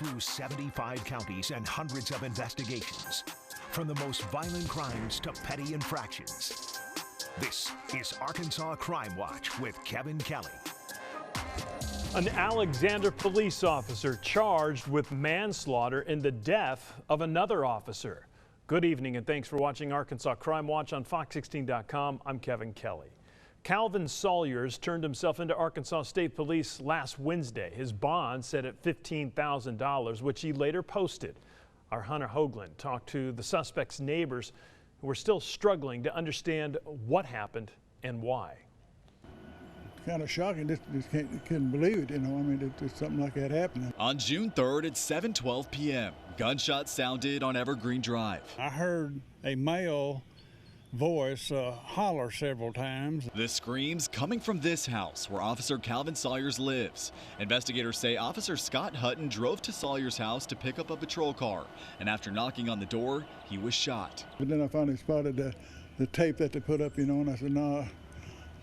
through 75 counties and hundreds of investigations, from the most violent crimes to petty infractions. This is Arkansas Crime Watch with Kevin Kelly. An Alexander police officer charged with manslaughter in the death of another officer. Good evening and thanks for watching Arkansas Crime Watch on Fox16.com. I'm Kevin Kelly. Calvin Sawyers turned himself into Arkansas State Police last Wednesday. His bond set at $15,000, which he later posted. Our Hunter Hoagland talked to the suspect's neighbors who were still struggling to understand what happened and why. Kind of shocking, just couldn't believe it, you know. I mean, it's something like that happening. On June 3rd at 7:12 p.m., gunshots sounded on Evergreen Drive. I heard a male voice holler several times. The screams coming from this house where Officer Calvin Sawyers lives. Investigators say Officer Scott Hutton drove to Sawyers' house to pick up a patrol car, and after knocking on the door, he was shot. But then I finally spotted the tape that they put up, you know, and I said, no.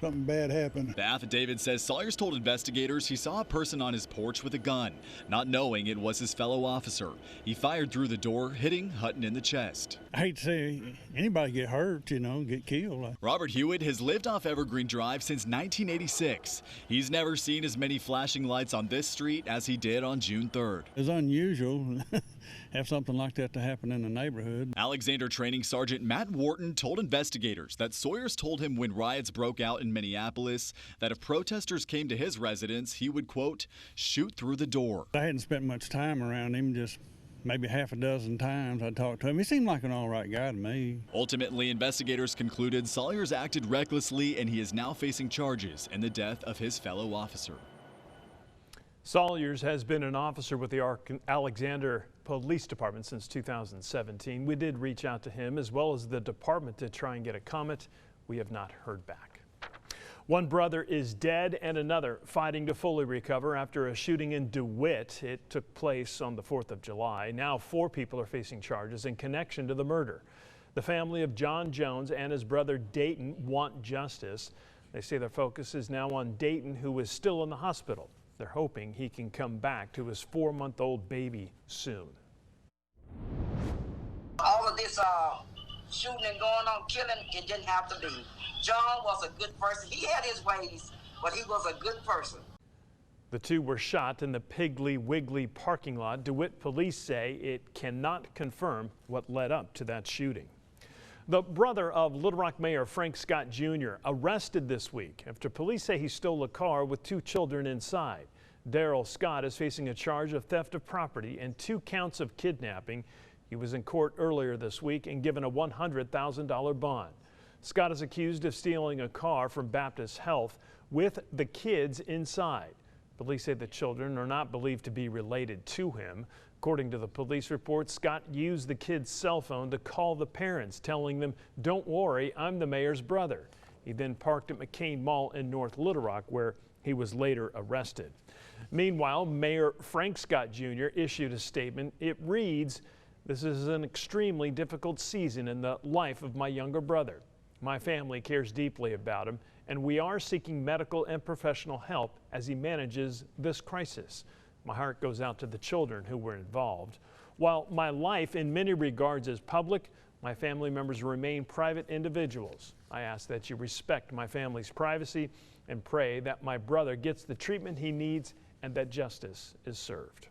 Something bad happened. The affidavit says Sawyers told investigators he saw a person on his porch with a gun, not knowing it was his fellow officer. He fired through the door, hitting Hutton in the chest. I hate to see anybody get hurt, you know, get killed. Robert Hewitt has lived off Evergreen Drive since 1986. He's never seen as many flashing lights on this street as he did on June 3rd. It's unusual have something like that to happen in the neighborhood. Alexander Training Sergeant Matt Wharton told investigators that Sawyers told him when riots broke out in Minneapolis that if protesters came to his residence, he would, quote, shoot through the door. I hadn't spent much time around him, just maybe half a dozen times I talked to him. He seemed like an all right guy to me. Ultimately, investigators concluded Sawyers acted recklessly and he is now facing charges in the death of his fellow officer. Sawyers has been an officer with the Alexander Police Department since 2017. We did reach out to him as well as the department to try and get a comment. We have not heard back. One brother is dead and another fighting to fully recover after a shooting in DeWitt. It took place on the 4th of July. Now 4 people are facing charges in connection to the murder. The family of John Jones and his brother Dayton want justice. They say their focus is now on Dayton, who is still in the hospital. They're hoping he can come back to his 4-month-old baby soon. All of this shooting and going on, killing, it didn't have to be. John was a good person. He had his ways, but he was a good person. The 2 were shot in the Piggly Wiggly parking lot. DeWitt police say it cannot confirm what led up to that shooting. The brother of Little Rock Mayor Frank Scott Jr. arrested this week after police say he stole a car with 2 children inside. Darrell Scott is facing a charge of theft of property and 2 counts of kidnapping. He was in court earlier this week and given a $100,000 bond. Scott is accused of stealing a car from Baptist Health with the kids inside. Police say the children are not believed to be related to him. According to the police report, Scott used the kid's cell phone to call the parents, telling them, "Don't worry, I'm the mayor's brother." He then parked at McCain Mall in North Little Rock, where he was later arrested. Meanwhile, Mayor Frank Scott Jr. issued a statement. It reads, "This is an extremely difficult season in the life of my younger brother. My family cares deeply about him, and we are seeking medical and professional help as he manages this crisis. My heart goes out to the children who were involved. While my life in many regards is public, my family members remain private individuals. I ask that you respect my family's privacy and pray that my brother gets the treatment he needs and that justice is served."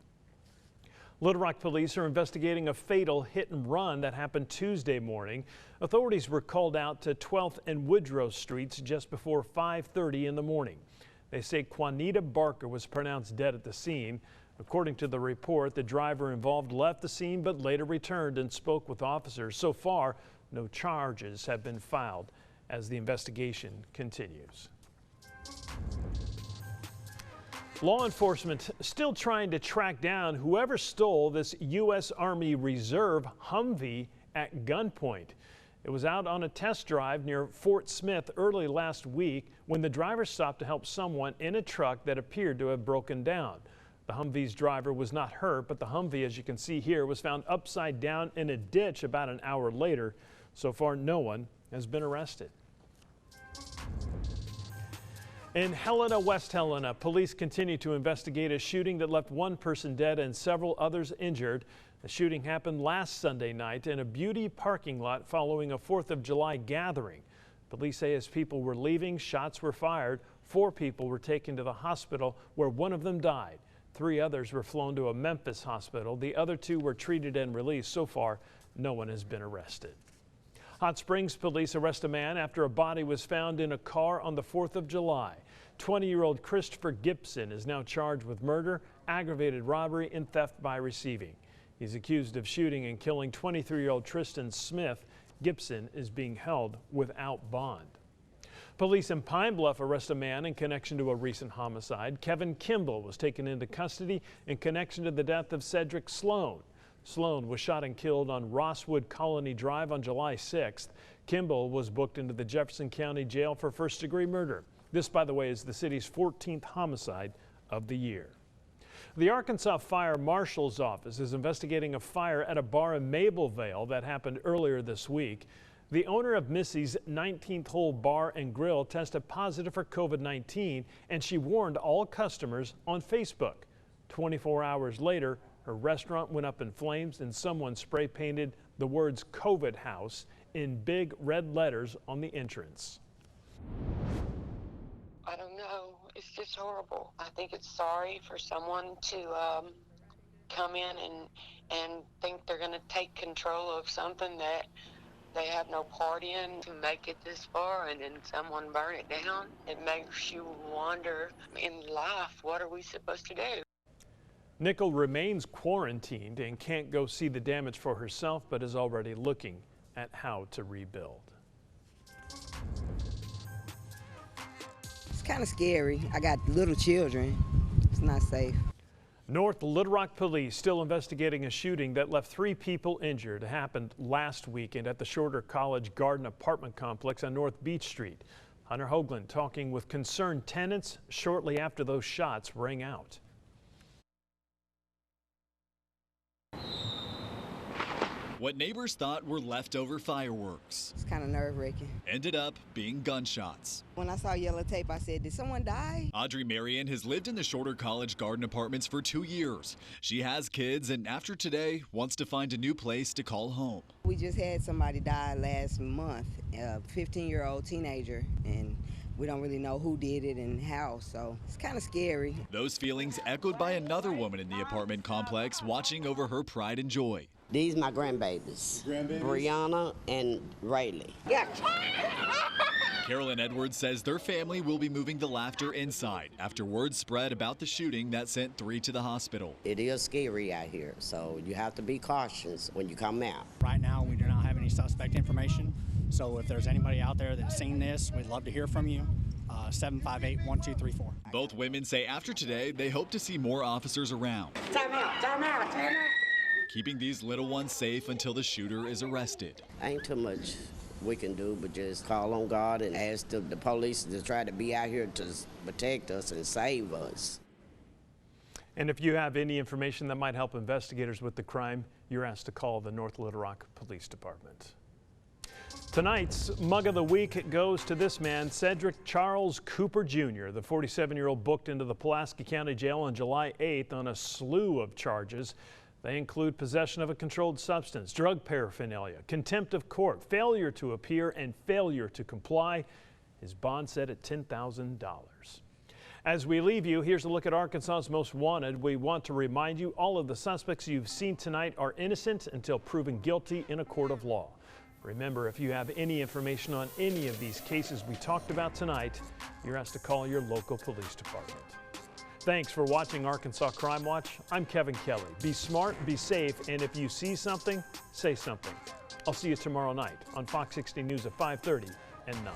Little Rock police are investigating a fatal hit and run that happened Tuesday morning. Authorities were called out to 12th and Woodrow Streets just before 5:30 in the morning. They say Juanita Barker was pronounced dead at the scene. According to the report, the driver involved left the scene but later returned and spoke with officers. So far, no charges have been filed as the investigation continues. Law enforcement still trying to track down whoever stole this U.S. Army Reserve Humvee at gunpoint. It was out on a test drive near Fort Smith early last week when the driver stopped to help someone in a truck that appeared to have broken down. The Humvee's driver was not hurt, but the Humvee, as you can see here, was found upside down in a ditch about an hour later. So far, no one has been arrested. In Helena, West Helena, police continue to investigate a shooting that left one person dead and several others injured. The shooting happened last Sunday night in a beauty parking lot following a 4th of July gathering. Police say as people were leaving, shots were fired. 4 people were taken to the hospital where one of them died. 3 others were flown to a Memphis hospital. The other 2 were treated and released. So far, no one has been arrested. Hot Springs police arrest a man after a body was found in a car on the 4th of July. 20-year-old Christopher Gibson is now charged with murder, aggravated robbery, and theft by receiving. He's accused of shooting and killing 23-year-old Tristan Smith. Gibson is being held without bond. Police in Pine Bluff arrest a man in connection to a recent homicide. Kevin Kimball was taken into custody in connection to the death of Cedric Sloan. Sloan was shot and killed on Rosswood Colony Drive on July 6th. Kimball was booked into the Jefferson County Jail for first-degree murder. This, by the way, is the city's 14th homicide of the year. The Arkansas Fire Marshal's Office is investigating a fire at a bar in Mablevale that happened earlier this week. The owner of Missy's 19th Hole Bar and Grill tested positive for COVID-19, and she warned all customers on Facebook. 24 hours later, her restaurant went up in flames and someone spray painted the words COVID House in big red letters on the entrance. I don't know. It's just horrible. I think it's sorry for someone to come in and think they're going to take control of something that they have no part in, to make it this far and then someone burn it down. It makes you wonder in life, what are we supposed to do? Nickel remains quarantined and can't go see the damage for herself, but is already looking at how to rebuild. It's kind of scary. I got little children. It's not safe. North Little Rock police still investigating a shooting that left 3 people injured. It happened last weekend at the Shorter College Garden apartment complex on North Beach Street. Hunter Hoagland talking with concerned tenants shortly after those shots rang out. What neighbors thought were leftover fireworks It's kind of nerve-wracking. ended up being gunshots. When I saw yellow tape, I said, did someone die? Audrey Marion has lived in the Shorter College Garden apartments for 2 years. She has kids and after today wants to find a new place to call home. We just had somebody die last month, a 15-year-old teenager, and we don't really know who did it and how, so it's kind of scary. Those feelings echoed by another woman in the apartment complex watching over her pride and joy. These my grandbabies, Brianna and Rayleigh. Carolyn Edwards says their family will be moving the Laughter inside after word spread about the shooting that sent 3 to the hospital. It is scary out here, so you have to be cautious when you come out. Right now, we do not have any suspect information, so if there's anybody out there that's seen this, we'd love to hear from you. 758-1234. Both women say after today, they hope to see more officers around. Time out, time out, time out. Keeping these little ones safe until the shooter is arrested. Ain't too much we can do but just call on God and ask the police to try to be out here to protect us and save us. And if you have any information that might help investigators with the crime, you're asked to call the North Little Rock Police Department. Tonight's Mug of the Week goes to this man, Cedric Charles Cooper Jr., the 47-year-old booked into the Pulaski County Jail on July 8th on a slew of charges. They include possession of a controlled substance, drug paraphernalia, contempt of court, failure to appear, and failure to comply. His bond set at $10,000. As we leave you, here's a look at Arkansas's most wanted. We want to remind you all of the suspects you've seen tonight are innocent until proven guilty in a court of law. Remember, if you have any information on any of these cases we talked about tonight, you're asked to call your local police department. Thanks for watching Arkansas Crime Watch. I'm Kevin Kelly. Be smart, be safe, and if you see something, say something. I'll see you tomorrow night on Fox 16 News at 5:30 and 9.